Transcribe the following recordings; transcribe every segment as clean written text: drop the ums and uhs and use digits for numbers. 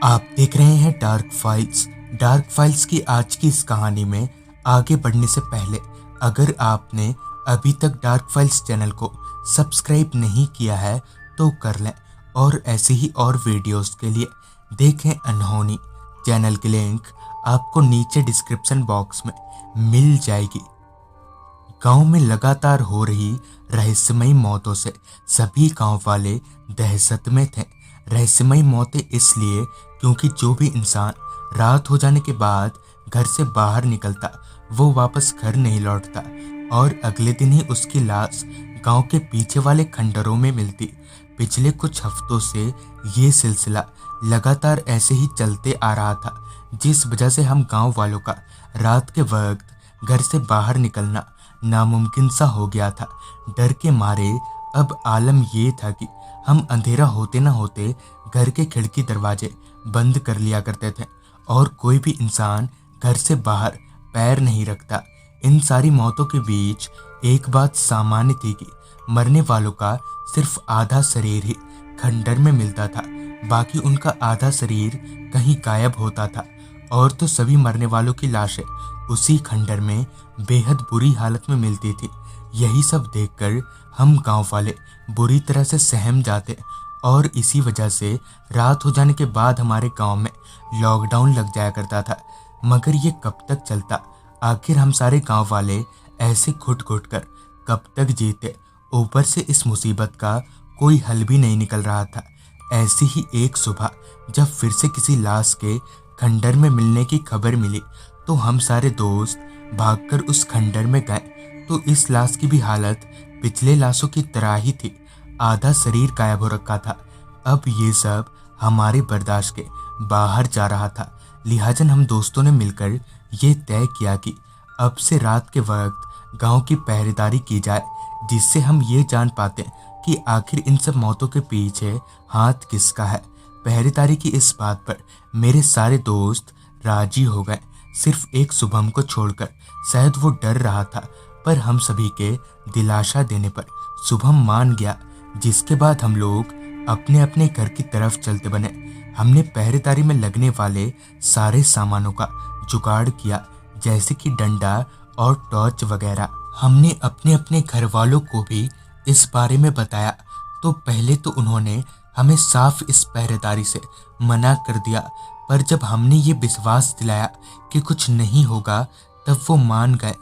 आप देख रहे हैं डार्क फाइल्स। डार्क फाइल्स की आज की इस कहानी में आगे बढ़ने से पहले अगर आपने अभी तक डार्क फाइल्स चैनल को सब्सक्राइब नहीं किया है तो कर लें, और ऐसे ही और वीडियोस के लिए देखें अनहोनी। चैनल की लिंक आपको नीचे डिस्क्रिप्शन बॉक्स में मिल जाएगी। गांव में लगातार हो रही रहस्यमयी मौतों से सभी गांव वाले दहशत में थे। रहस्यमयी मौतें इसलिए क्योंकि जो भी इंसान रात हो जाने के बाद घर से बाहर निकलता वो वापस घर नहीं लौटता, और अगले दिन ही उसकी लाश गांव के पीछे वाले खंडरों में मिलती। पिछले कुछ हफ्तों से ये सिलसिला लगातार ऐसे ही चलते आ रहा था, जिस वजह से हम गांव वालों का रात के वक्त घर से बाहर निकलना नामुमकिन सा हो गया था। डर के मारे अब आलम ये था कि हम अंधेरा होते न होते घर के खिड़की दरवाजे बंद कर लिया करते थे, और कोई भी इंसान घर से बाहर पैर नहीं रखता। इन सारी मौतों के बीच एक बात सामान्य थी कि मरने वालों का सिर्फ आधा शरीर ही खंडर में मिलता था, बाकी उनका आधा शरीर कहीं गायब होता था। और तो सभी मरने वालों की लाशें उसी खंडर में बेहद बुरी हालत में मिलती थी। यही सब देखकर हम गांव वाले बुरी तरह से सहम जाते, और इसी वजह से रात हो जाने के बाद हमारे गांव में लॉकडाउन लग जाया करता था। मगर ये कब तक चलता? आखिर हम सारे गांव वाले ऐसे घुट घुट कर कब तक जीते? ऊपर से इस मुसीबत का कोई हल भी नहीं निकल रहा था। ऐसी ही एक सुबह जब फिर से किसी लाश के खंडर में मिलने की खबर मिली तो हम सारे दोस्त भागकर उस खंडर में गए। तो इस लाश की भी हालत पिछले लाशों की तरह ही थी, आधा शरीर गायब हो रखा था। अब ये सब हमारे बर्दाश्त के बाहर जा रहा था, लिहाजन हम दोस्तों ने मिलकर ये तय किया कि अब से रात के वक्त गांव की पहरेदारी की जाए, जिससे हम ये जान पाते कि आखिर इन सब मौतों के पीछे हाथ किसका है। पहरेदारी की इस बात पर मेरे सारे दोस्त राजी हो गए, सिर्फ एक शुभम को छोड़कर। शायद वो डर रहा था, पर हम सभी के दिलासा देने पर शुभम मान गया, जिसके बाद हम लोग अपने अपने घर की तरफ चलते बने। हमने पहरेदारी में लगने वाले सारे सामानों का जुगाड़ किया, जैसे कि डंडा और टॉर्च वगैरह। हमने अपने अपने घर वालों को भी इस बारे में बताया, तो पहले तो उन्होंने हमें साफ इस पहरेदारी से मना कर दिया, पर जब हमने ये विश्वास दिलाया कि कुछ नहीं होगा तब वो मान गए।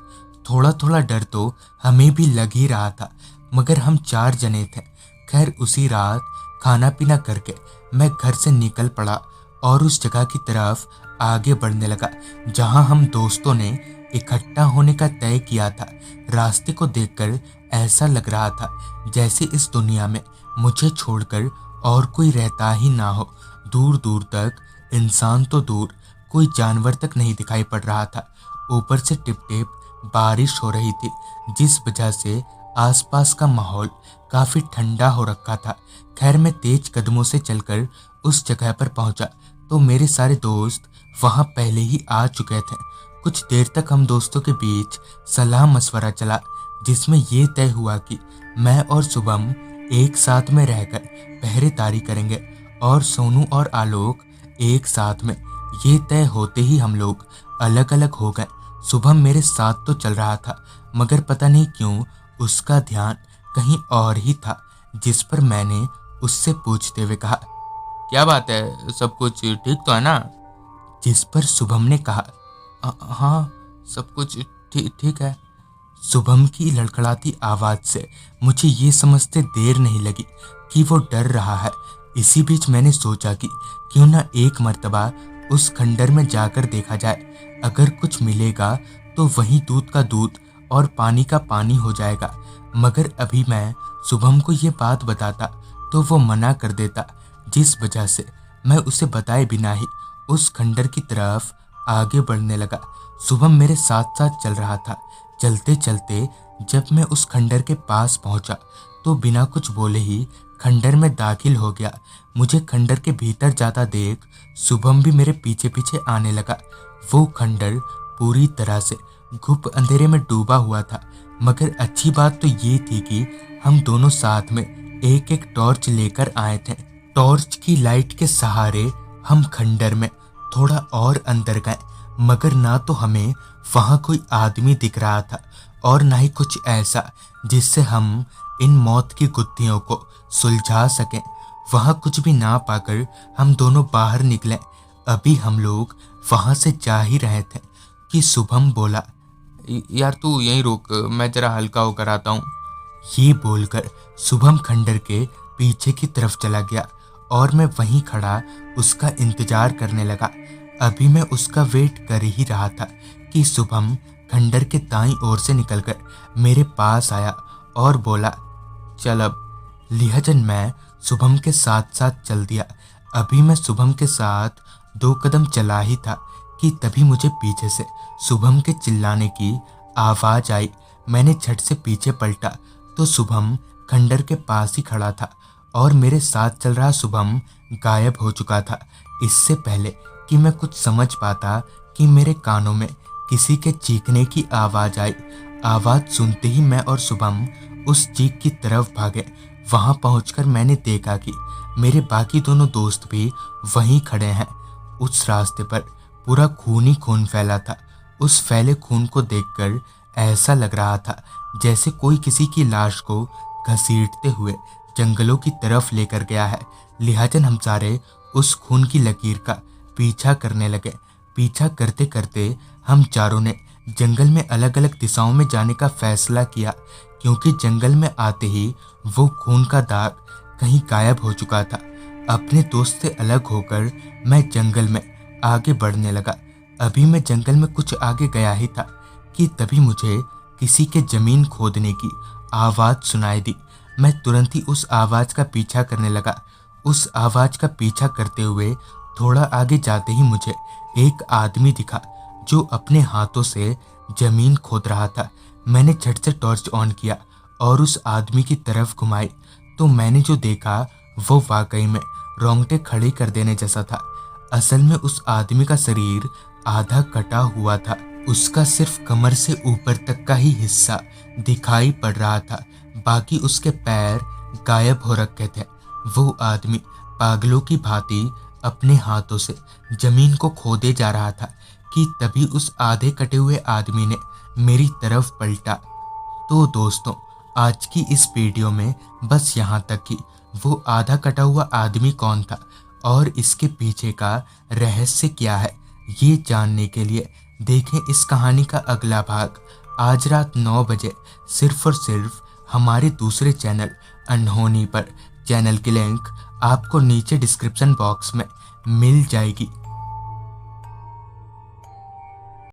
थोड़ा थोड़ा डर तो हमें भी लग ही रहा था, मगर हम 4 जने थे। खैर उसी रात खाना पीना करके मैं घर से निकल पड़ा और उस जगह की तरफ आगे बढ़ने लगा जहां हम दोस्तों ने इकट्ठा होने का तय किया था। रास्ते को देखकर ऐसा लग रहा था जैसे इस दुनिया में मुझे छोड़कर और कोई रहता ही ना हो। दूर दूर तक इंसान तो दूर, कोई जानवर तक नहीं दिखाई पड़ रहा था। ऊपर से टिप टिप बारिश हो रही थी, जिस वजह से आसपास का माहौल काफी ठंडा हो रखा था। खैर मैं तेज कदमों से चलकर उस जगह पर पहुंचा तो मेरे सारे दोस्त वहां पहले ही आ चुके थे। कुछ देर तक हम दोस्तों के बीच सलाह मशवरा चला, जिसमें ये तय हुआ कि मैं और शुभम एक साथ में रहकर पहरेदारी करेंगे, और सोनू और आलोक एक साथ में। ये तय होते ही हम लोग अलग अलग हो गए। शुभम मेरे साथ तो चल रहा था, मगर पता नहीं क्यों उसका ध्यान कहीं और ही था, जिस पर मैंने उससे पूछते हुए कहा, क्या बात है, सब कुछ ठीक तो है ना? जिस पर शुभम ने कहा, हाँ सब कुछ ठीक है। शुभम की लड़खड़ाती आवाज से मुझे ये समझते देर नहीं लगी कि वो डर रहा है। इसी बीच मैंने सोचा कि क्यों ना एक मर्तबा उस खंडर में जाकर देखा जाए। अगर कुछ मिलेगा तो वहीं दूध का दूध और पानी का पानी हो जाएगा। मगर अभी मैं शुभम को ये बात बताता तो वो मना कर देता, जिस वजह से मैं उसे बताए बिना ही उस खंडर की तरफ आगे बढ़ने लगा। शुभम मेरे साथ साथ चल रहा था। चलते चलते जब मैं उस खंडर के पास पहुंचा तो बिना कुछ बोले ही खंडर में दाखिल हो गया। मुझे खंडर के भीतर जाता देख शुभम भी मेरे पीछे पीछे आने लगा। वो खंडर पूरी तरह से घुप अंधेरे में डूबा हुआ था, मगर अच्छी बात तो ये थी कि हम दोनों साथ में एक एक टॉर्च लेकर आए थे। टॉर्च की लाइट के सहारे हम खंडर में थोड़ा और अंदर गए, मगर ना तो हमें वहां कोई आदमी दिख रहा था और ना ही कुछ ऐसा जिससे हम इन मौत की गुत्थियों को सुलझा सकें। वहां कुछ भी ना पाकर हम दोनों बाहर निकले। अभी हम लोग वहां से जा ही रहे थे कि शुभम बोला, यार तू यहीं रुक, मैं जरा हल्का होकर आता हूँ। ये बोलकर शुभम खंडर के पीछे की तरफ चला गया और मैं वहीं खड़ा उसका इंतजार करने लगा। अभी मैं उसका वेट कर ही रहा था कि शुभम खंडर के दाईं ओर से निकलकर मेरे पास आया और बोला, चल अब। लिहाजन मैं शुभम के साथ साथ चल दिया। अभी मैं शुभम के साथ 2 कदम चला ही था कि तभी मुझे पीछे से शुभम के चिल्लाने की आवाज आई। मैंने झट से पीछे पलटा तो शुभम खंडर के पास ही खड़ा था और मेरे साथ चल रहा शुभम गायब हो चुका था। इससे पहले कि मैं कुछ समझ पाता कि मेरे कानों में किसी के चीखने की आवाज आई। आवाज सुनते ही मैं और शुभम उस चीख की तरफ भागे। वहां पहुंचकर मैंने देखा कि मेरे बाकी दोनों दोस्त भी वहीं खड़े हैं। उस रास्ते पर पूरा खून ही खून फैला था। उस फैले खून को देखकर ऐसा लग रहा था जैसे कोई किसी की लाश को घसीटते हुए जंगलों की तरफ लेकर गया है। लिहाजन हम सारे उस खून की लकीर का पीछा करने लगे। पीछा करते करते हम चारों ने जंगल में अलग अलग दिशाओं में जाने का फैसला किया, क्योंकि जंगल में आते ही वो खून का दाग कहीं गायब हो चुका था। अपने दोस्त से अलग होकर मैं जंगल में आगे बढ़ने लगा। अभी मैं जंगल में कुछ आगे गया ही था कि तभी मुझे किसी के जमीन खोदने की आवाज सुनाई दी। मैं तुरंत ही उस आवाज का पीछा करने लगा। उस आवाज का पीछा करते हुए थोड़ा आगे जाते ही मुझे एक आदमी दिखा जो अपने हाथों से जमीन खोद रहा था। मैंने झट से टॉर्च ऑन किया और उस आदमी की तरफ घुमाई तो मैंने जो देखा वो वाकई में रोंगटे खड़े कर देने जैसा था। असल में उस आदमी का शरीर आधा कटा हुआ था। उसका सिर्फ कमर से ऊपर तक का ही हिस्सा दिखाई पड़ रहा था, बाकी उसके पैर गायब हो रखे थे। वो आदमी पागलों की भांति अपने हाथों से जमीन को खोदे जा रहा था कि तभी उस आधे कटे हुए आदमी ने मेरी तरफ पलटा। तो दोस्तों, आज की इस वीडियो में बस यहाँ तक कि वो आधा कटा हुआ आदमी कौन था और इसके पीछे का रहस्य क्या है, ये जानने के लिए देखें इस कहानी का अगला भाग आज रात 9 बजे सिर्फ और सिर्फ हमारे दूसरे चैनल अनहोनी पर। चैनल की लिंक आपको नीचे डिस्क्रिप्शन बॉक्स में मिल जाएगी।